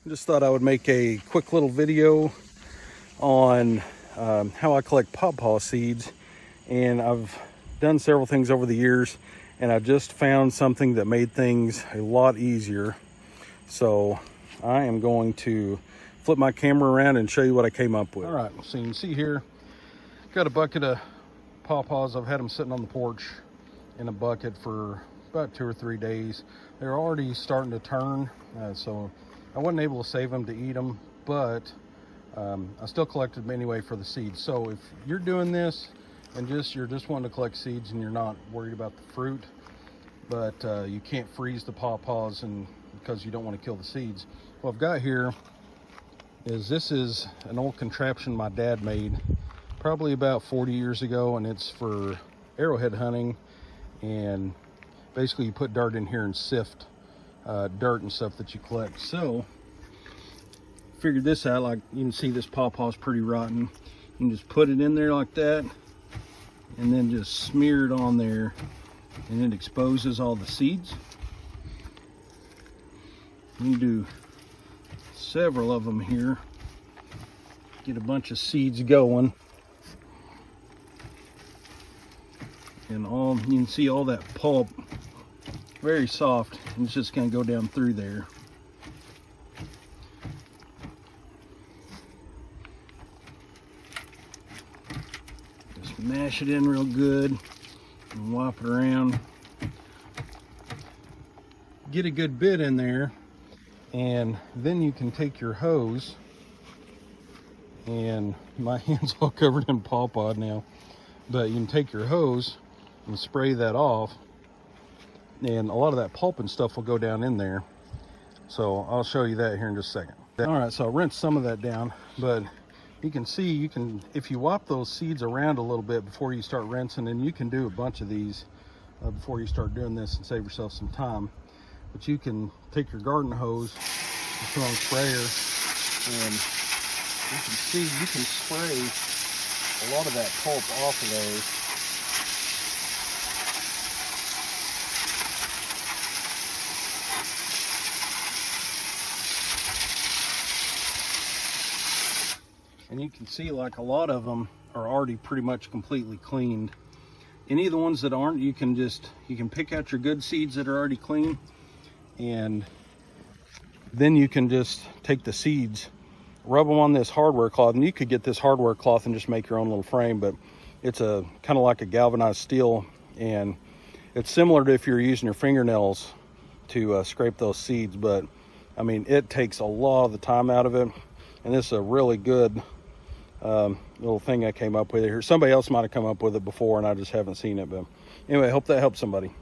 Just thought I would make a quick little video on how I collect PawPaw seeds. And I've done several things over the years, and I just found something that made things a lot easier. So I am going to flip my camera around and show you what I came up with. All right, so you can see here, got a bucket of PawPaws. I've had them sitting on the porch in a bucket for about 2 or 3 days. They're already starting to turn, so I wasn't able to save them to eat them, but I still collected them anyway for the seeds. So if you're doing this and you're just wanting to collect seeds and you're not worried about the fruit, but you can't freeze the PawPaws and because you don't want to kill the seeds, what I've got here is this is an old contraption my dad made probably about 40 years ago, and it's for arrowhead hunting. And basically you put dirt in here and sift dirt and stuff that you collect. So figured this out. Like you can see, this pawpaw is pretty rotten. You can just put it in there like that and then just smear it on there, and it exposes all the seeds. You can do several of them here, get a bunch of seeds going, and all you can see, all that pulp, very soft, and it's just going to go down through there. Just mash it in real good and whop it around. Get a good bit in there, and then you can take your hose, and my hand's all covered in pawpaw now, but you can take your hose and spray that off, and a lot of that pulp and stuff will go down in there. So I'll show you that here in just a second. All right, so I rinsed some of that down, but you can see, if you whop those seeds around a little bit before you start rinsing, and you can do a bunch of these before you start doing this and save yourself some time. But you can take your garden hose and put on a sprayer, and you can see you can spray a lot of that pulp off of those. And you can see, like, a lot of them are already pretty much completely cleaned. Any of the ones that aren't, you can pick out your good seeds that are already clean, and then you can just take the seeds, rub them on this hardware cloth, and you could get this hardware cloth and just make your own little frame, but it's a kind of like a galvanized steel, and it's similar to if you're using your fingernails to scrape those seeds. But I mean, it takes a lot of the time out of it, and this is a really good little thing I came up with here. Somebody else might have come up with it before and I just haven't seen it, but anyway, I hope that helps somebody.